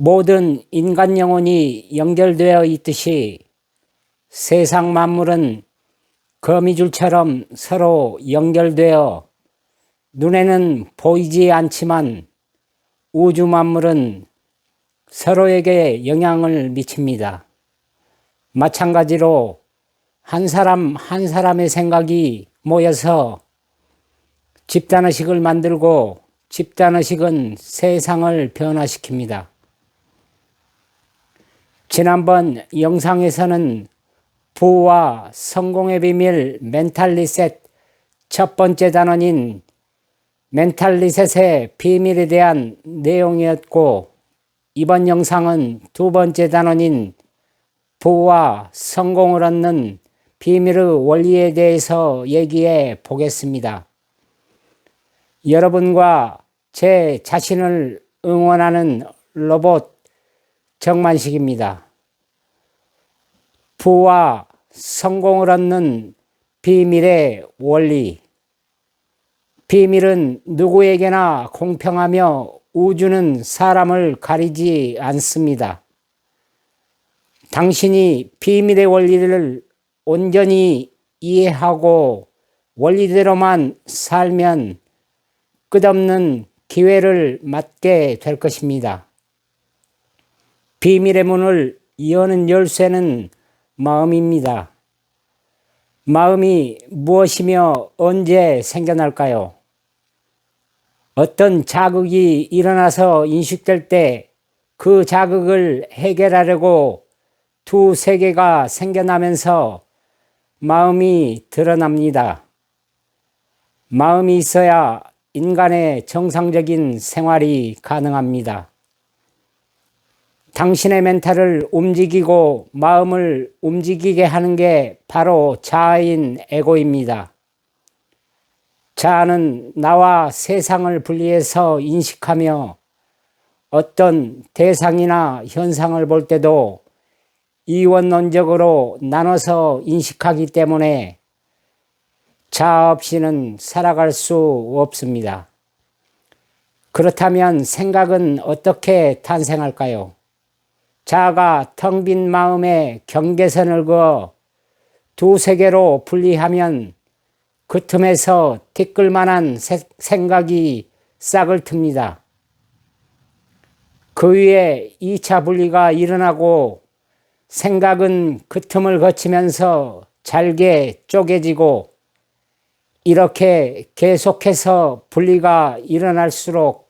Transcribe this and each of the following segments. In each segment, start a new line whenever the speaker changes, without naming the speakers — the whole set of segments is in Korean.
모든 인간 영혼이 연결되어 있듯이 세상 만물은 거미줄처럼 서로 연결되어 눈에는 보이지 않지만 우주 만물은 서로에게 영향을 미칩니다. 마찬가지로 한 사람 한 사람의 생각이 모여서 집단의식을 만들고 집단의식은 세상을 변화시킵니다. 지난번 영상에서는 부와 성공의 비밀 멘탈 리셋 첫 번째 단원인 멘탈 리셋의 비밀에 대한 내용이었고, 이번 영상은 두 번째 단원인 부와 성공을 얻는 비밀의 원리에 대해서 얘기해 보겠습니다. 여러분과 제 자신을 응원하는 로봇 정만식입니다. 부와 성공을 얻는 비밀의 원리. 비밀은 누구에게나 공평하며 우주는 사람을 가리지 않습니다. 당신이 비밀의 원리를 온전히 이해하고 원리대로만 살면 끝없는 기회를 맞게 될 것입니다. 비밀의 문을 여는 열쇠는 마음입니다. 마음이 무엇이며 언제 생겨날까요? 어떤 자극이 일어나서 인식될 때 그 자극을 해결하려고 두 세계가 생겨나면서 마음이 드러납니다. 마음이 있어야 인간의 정상적인 생활이 가능합니다. 당신의 멘탈을 움직이고 마음을 움직이게 하는 게 바로 자아인 에고입니다. 자아는 나와 세상을 분리해서 인식하며 어떤 대상이나 현상을 볼 때도 이원론적으로 나눠서 인식하기 때문에 자아 없이는 살아갈 수 없습니다. 그렇다면 생각은 어떻게 탄생할까요? 자아가 텅 빈 마음에 경계선을 그어 두 세계로 분리하면 그 틈에서 티끌만한 생각이 싹을 틉니다. 그 위에 2차 분리가 일어나고 생각은 그 틈을 거치면서 잘게 쪼개지고 이렇게 계속해서 분리가 일어날수록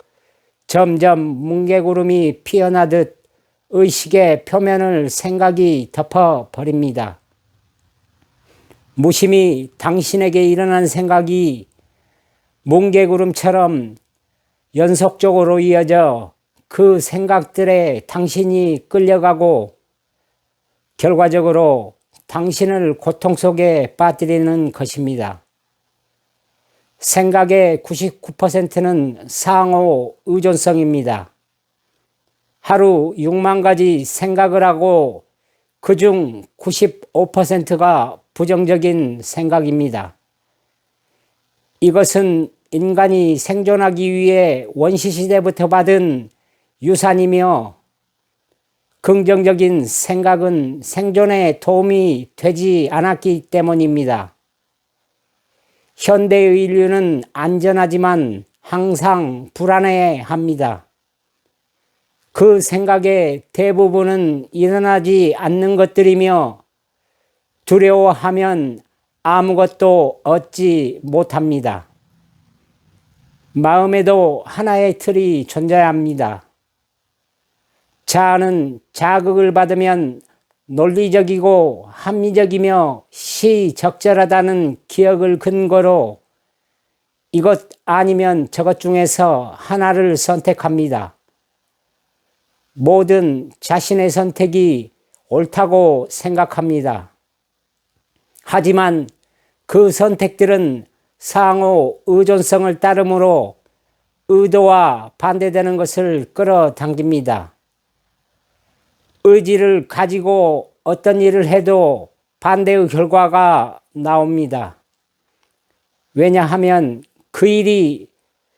점점 뭉게구름이 피어나듯 의식의 표면을 생각이 덮어버립니다. 무심히 당신에게 일어난 생각이 뭉게구름처럼 연속적으로 이어져 그 생각들에 당신이 끌려가고 결과적으로 당신을 고통 속에 빠뜨리는 것입니다. 생각의 99%는 상호 의존성입니다. 하루 6만 가지 생각을 하고 그중 95%가 부정적인 생각입니다. 이것은 인간이 생존하기 위해 원시시대부터 받은 유산이며 긍정적인 생각은 생존에 도움이 되지 않았기 때문입니다. 현대의 인류는 안전하지만 항상 불안해합니다. 그 생각의 대부분은 일어나지 않는 것들이며 두려워하면 아무것도 얻지 못합니다. 마음에도 하나의 틀이 존재합니다. 자아는 자극을 받으면 논리적이고 합리적이며 시적절하다는 기억을 근거로 이것 아니면 저것 중에서 하나를 선택합니다. 모든 자신의 선택이 옳다고 생각합니다. 하지만 그 선택들은 상호 의존성을 따르므로 의도와 반대되는 것을 끌어당깁니다. 의지를 가지고 어떤 일을 해도 반대의 결과가 나옵니다. 왜냐하면 그 일이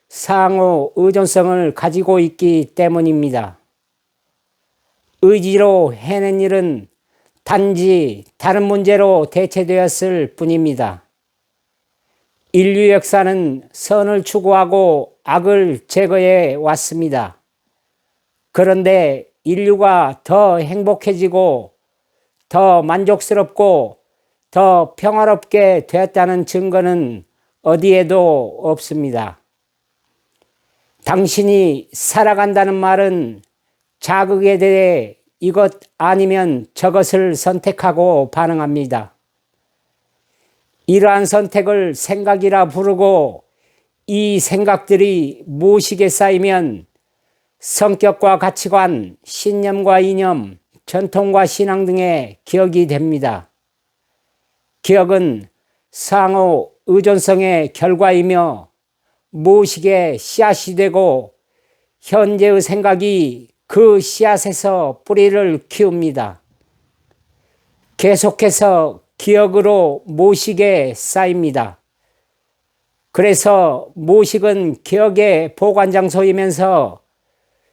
상호 의존성을 가지고 있기 때문입니다. 의지로 해낸 일은 단지 다른 문제로 대체되었을 뿐입니다. 인류 역사는 선을 추구하고 악을 제거해 왔습니다. 그런데 인류가 더 행복해지고 더 만족스럽고 더 평화롭게 되었다는 증거는 어디에도 없습니다. 당신이 살아간다는 말은 자극에 대해 이것 아니면 저것을 선택하고 반응합니다. 이러한 선택을 생각이라 부르고 이 생각들이 무의식에 쌓이면 성격과 가치관, 신념과 이념, 전통과 신앙 등의 기억이 됩니다. 기억은 상호 의존성의 결과이며 무의식의 씨앗이 되고 현재의 생각이 그 씨앗에서 뿌리를 키웁니다. 계속해서 기억으로 무의식에 쌓입니다. 그래서 무의식은 기억의 보관장소이면서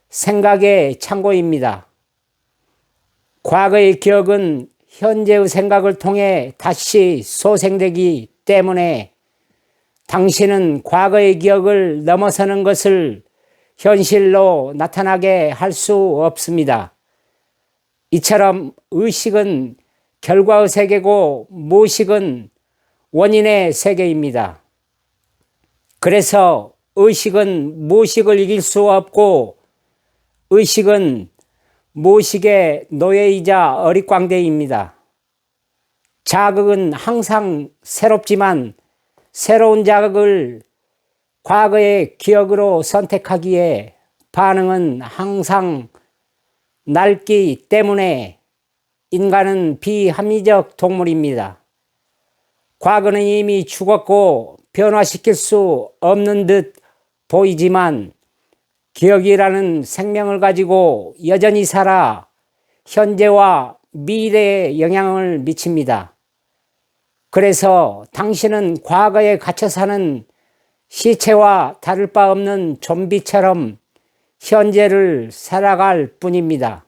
생각의 창고입니다. 과거의 기억은 현재의 생각을 통해 다시 소생되기 때문에 당신은 과거의 기억을 넘어서는 것을 현실로 나타나게 할 수 없습니다. 이처럼 의식은 결과의 세계고 무의식은 원인의 세계입니다. 그래서 의식은 무의식을 이길 수 없고 의식은 무의식의 노예이자 어릿광대입니다. 자극은 항상 새롭지만 새로운 자극을 과거의 기억으로 선택하기에 반응은 항상 낡기 때문에 인간은 비합리적 동물입니다. 과거는 이미 죽었고 변화시킬 수 없는 듯 보이지만 기억이라는 생명을 가지고 여전히 살아 현재와 미래에 영향을 미칩니다. 그래서 당신은 과거에 갇혀 사는 시체와 다를 바 없는 좀비처럼 현재를 살아갈 뿐입니다.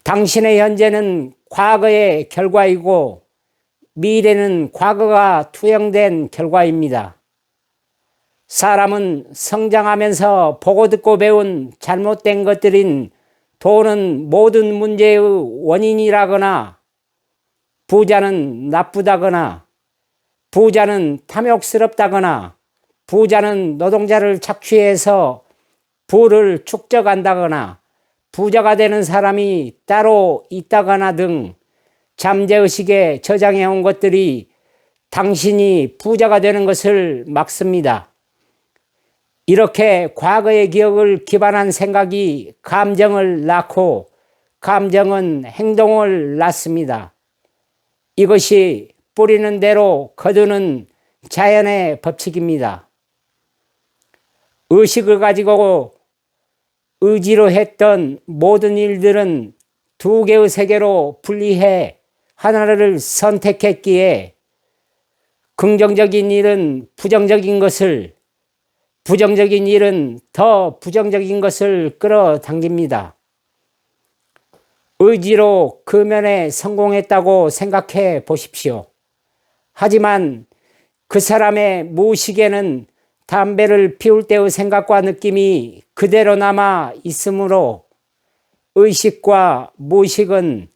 당신의 현재는 과거의 결과이고 미래는 과거가 투영된 결과입니다. 사람은 성장하면서 보고 듣고 배운 잘못된 것들인 돈은 모든 문제의 원인이라거나 부자는 나쁘다거나 부자는 탐욕스럽다거나 부자는 노동자를 착취해서 부를 축적한다거나 부자가 되는 사람이 따로 있다거나 등 잠재의식에 저장해온 것들이 당신이 부자가 되는 것을 막습니다. 이렇게 과거의 기억을 기반한 생각이 감정을 낳고 감정은 행동을 낳습니다. 이것이 뿌리는 대로 거두는 자연의 법칙입니다. 의식을 가지고 의지로 했던 모든 일들은 두 개의 세계로 분리해 하나를 선택했기에 긍정적인 일은 부정적인 것을, 부정적인 일은 더 부정적인 것을 끌어당깁니다. 의지로 그 면에 성공했다고 생각해 보십시오. 하지만 그 사람의 무의식에는 담배를 피울 때의 생각과 느낌이 그대로 남아 있으므로 의식과 무의식은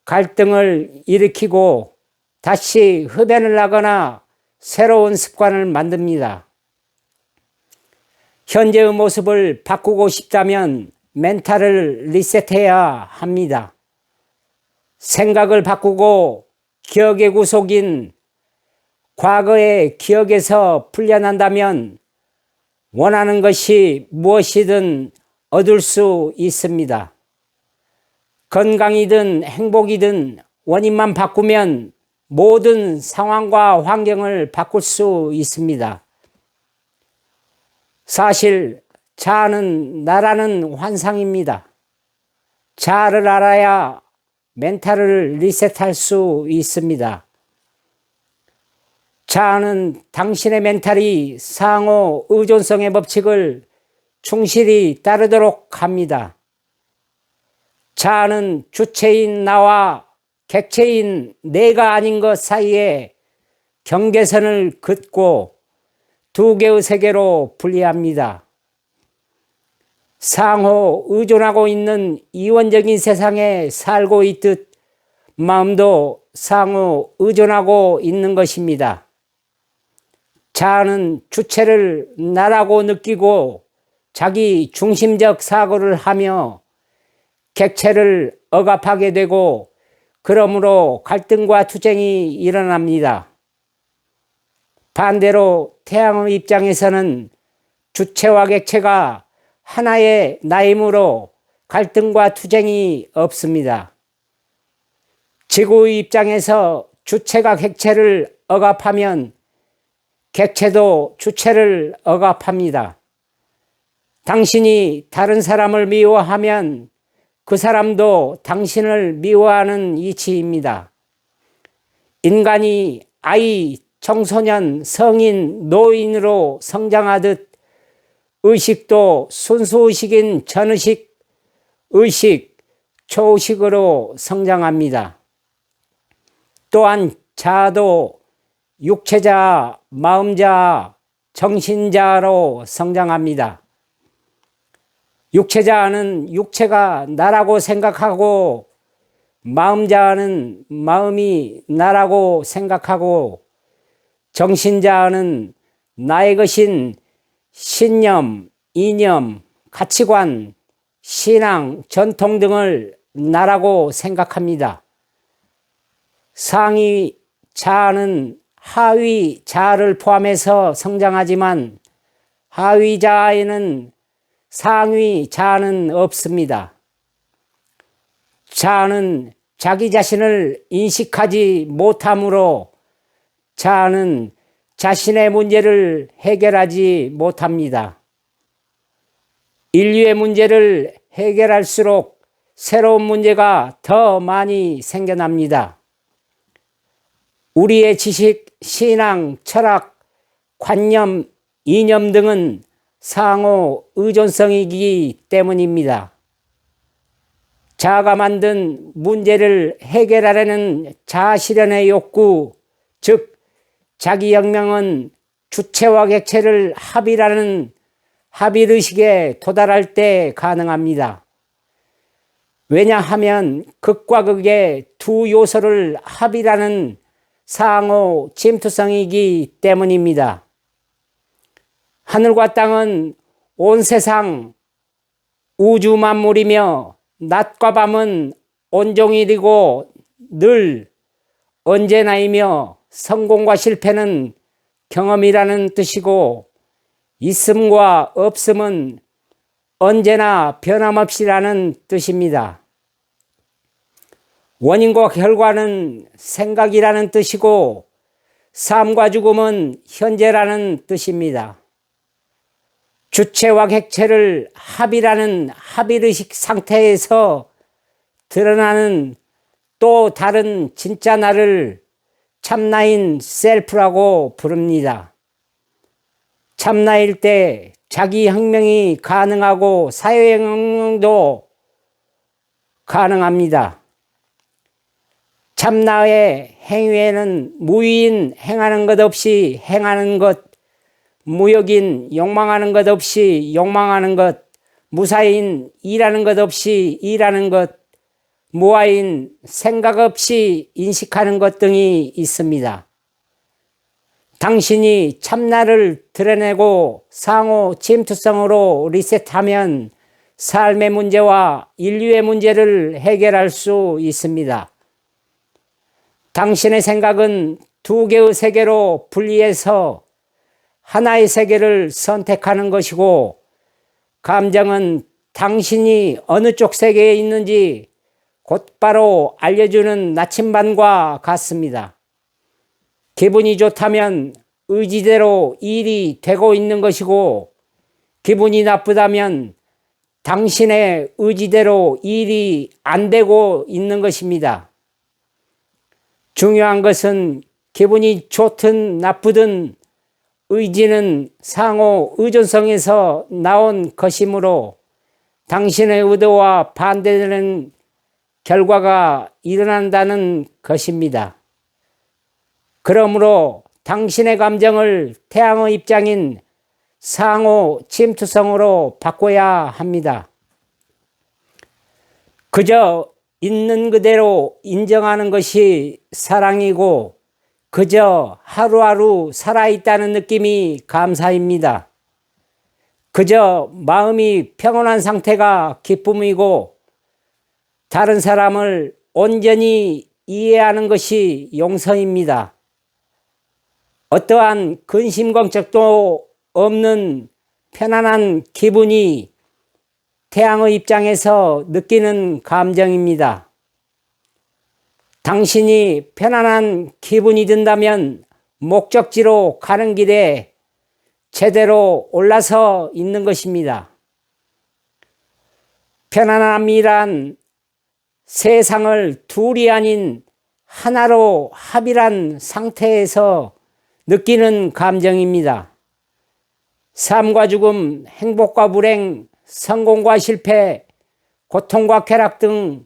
갈등을 일으키고 다시 흡연을 하거나 새로운 습관을 만듭니다. 현재의 모습을 바꾸고 싶다면 멘탈을 리셋해야 합니다. 생각을 바꾸고 기억의 구속인 과거의 기억에서 풀려난다면 원하는 것이 무엇이든 얻을 수 있습니다. 건강이든 행복이든 원인만 바꾸면 모든 상황과 환경을 바꿀 수 있습니다. 사실 자아는 나라는 환상입니다. 자아를 알아야 멘탈을 리셋할 수 있습니다. 자아는 당신의 멘탈이 상호 의존성의 법칙을 충실히 따르도록 합니다. 자아는 주체인 나와 객체인 내가 아닌 것 사이에 경계선을 긋고 두 개의 세계로 분리합니다. 상호 의존하고 있는 이원적인 세상에 살고 있듯 마음도 상호 의존하고 있는 것입니다. 자아는 주체를 나라고 느끼고 자기 중심적 사고를 하며 객체를 억압하게 되고 그러므로 갈등과 투쟁이 일어납니다. 반대로 태양의 입장에서는 주체와 객체가 하나의 나이므로 갈등과 투쟁이 없습니다. 지구의 입장에서 주체가 객체를 억압하면 객체도 주체를 억압합니다. 당신이 다른 사람을 미워하면 그 사람도 당신을 미워하는 이치입니다. 인간이 아이, 청소년, 성인, 노인으로 성장하듯 의식도 순수의식인 전의식, 의식, 초의식으로 성장합니다. 또한 자아도 육체자아, 마음자아, 정신자아로 성장합니다. 육체자아는 육체가 나라고 생각하고 마음자아는 마음이 나라고 생각하고 정신자아는 나의 것인 신념, 이념, 가치관, 신앙, 전통 등을 나라고 생각합니다. 상위 자아는 하위 자아를 포함해서 성장하지만 하위 자아에는 상위 자아는 없습니다. 자아는 자기 자신을 인식하지 못하므로 자아는 자신의 문제를 해결하지 못합니다. 인류의 문제를 해결할수록 새로운 문제가 더 많이 생겨납니다. 우리의 지식, 신앙, 철학, 관념, 이념 등은 상호 의존성이기 때문입니다. 자아가 만든 문제를 해결하려는 자아실현의 욕구, 즉 자기혁명은 주체와 객체를 합의라는 합의의식에 도달할 때 가능합니다. 왜냐하면 극과 극의 두 요소를 합의라는 상호 침투성이기 때문입니다. 하늘과 땅은 온 세상 우주 만물이며 낮과 밤은 온종일이고 늘 언제나이며 성공과 실패는 경험이라는 뜻이고 있음과 없음은 언제나 변함없이라는 뜻입니다. 원인과 결과는 생각이라는 뜻이고 삶과 죽음은 현재라는 뜻입니다. 주체와 객체를 합의라는 합의의식 상태에서 드러나는 또 다른 진짜 나를 참나인 셀프라고 부릅니다. 참나일 때 자기 혁명이 가능하고 사회혁명도 가능합니다. 참나의 행위에는 무의인 행하는 것 없이 행하는 것, 무역인 욕망하는 것 없이 욕망하는 것, 무사인 일하는 것 없이 일하는 것, 무아인 생각 없이 인식하는 것 등이 있습니다. 당신이 참나를 드러내고 상호 침투성으로 리셋하면 삶의 문제와 인류의 문제를 해결할 수 있습니다. 당신의 생각은 두 개의 세계로 분리해서 하나의 세계를 선택하는 것이고 감정은 당신이 어느 쪽 세계에 있는지 곧바로 알려주는 나침반과 같습니다. 기분이 좋다면 의지대로 일이 되고 있는 것이고 기분이 나쁘다면 당신의 의지대로 일이 안 되고 있는 것입니다. 중요한 것은 기분이 좋든 나쁘든 의지는 상호 의존성에서 나온 것이므로 당신의 의도와 반대되는 결과가 일어난다는 것입니다. 그러므로 당신의 감정을 태양의 입장인 상호 침투성으로 바꿔야 합니다. 그저 있는 그대로 인정하는 것이 사랑이고 그저 하루하루 살아있다는 느낌이 감사입니다. 그저 마음이 평온한 상태가 기쁨이고 다른 사람을 온전히 이해하는 것이 용서입니다. 어떠한 근심걱정도 없는 편안한 기분이 태양의 입장에서 느끼는 감정입니다. 당신이 편안한 기분이 든다면 목적지로 가는 길에 제대로 올라서 있는 것입니다. 편안함이란 세상을 둘이 아닌 하나로 합일한 상태에서 느끼는 감정입니다. 삶과 죽음, 행복과 불행, 성공과 실패, 고통과 쾌락 등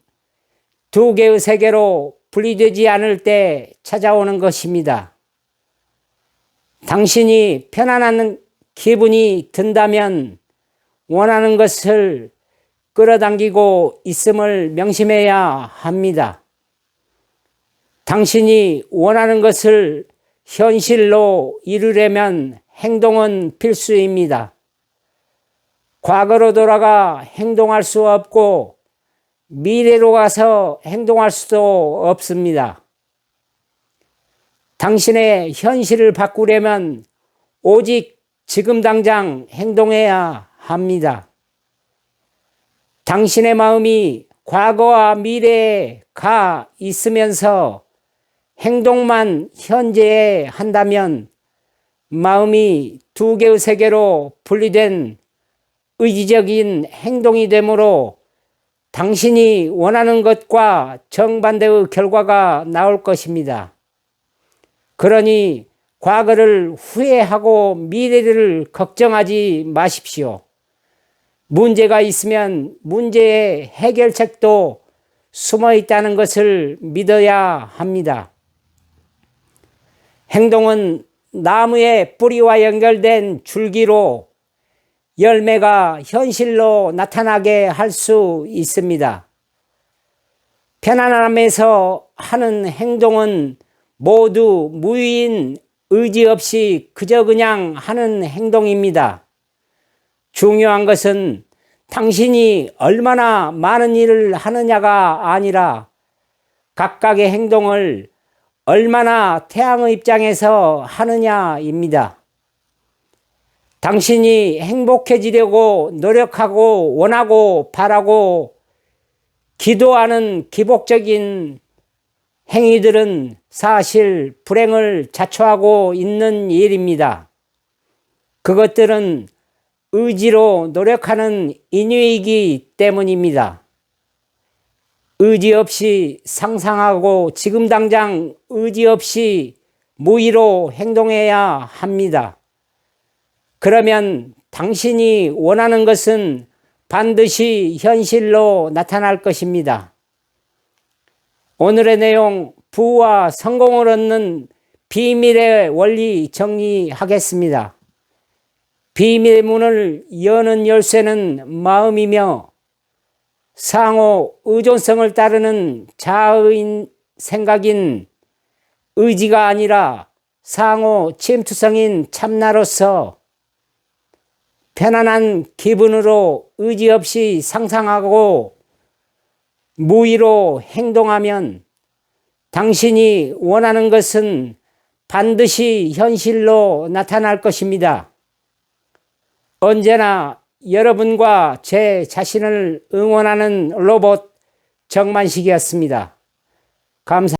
두 개의 세계로 분리되지 않을 때 찾아오는 것입니다. 당신이 편안한 기분이 든다면 원하는 것을 끌어당기고 있음을 명심해야 합니다. 당신이 원하는 것을 현실로 이루려면 행동은 필수입니다. 과거로 돌아가 행동할 수 없고 미래로 가서 행동할 수도 없습니다. 당신의 현실을 바꾸려면 오직 지금 당장 행동해야 합니다. 당신의 마음이 과거와 미래에 가 있으면서 행동만 현재에 한다면 마음이 두 개의 세계로 분리된 의지적인 행동이 되므로 당신이 원하는 것과 정반대의 결과가 나올 것입니다. 그러니 과거를 후회하고 미래를 걱정하지 마십시오. 문제가 있으면 문제의 해결책도 숨어 있다는 것을 믿어야 합니다. 행동은 나무의 뿌리와 연결된 줄기로 열매가 현실로 나타나게 할 수 있습니다. 편안함에서 하는 행동은 모두 무의인 의지 없이 그저 그냥 하는 행동입니다. 중요한 것은 당신이 얼마나 많은 일을 하느냐가 아니라 각각의 행동을 얼마나 태양의 입장에서 하느냐입니다. 당신이 행복해지려고 노력하고 원하고 바라고 기도하는 기복적인 행위들은 사실 불행을 자초하고 있는 일입니다. 그것들은 의지로 노력하는 인유이기 때문입니다. 의지 없이 상상하고 지금 당장 의지 없이 무의로 행동해야 합니다. 그러면 당신이 원하는 것은 반드시 현실로 나타날 것입니다. 오늘의 내용, 부와 성공을 얻는 비밀의 원리 정리하겠습니다. 비밀의 문을 여는 열쇠는 마음이며 상호 의존성을 따르는 자아의 생각인 의지가 아니라 상호 침투성인 참나로서 편안한 기분으로 의지 없이 상상하고 무의로 행동하면 당신이 원하는 것은 반드시 현실로 나타날 것입니다. 언제나 여러분과 제 자신을 응원하는 로봇 정만식이었습니다. 감사합니다.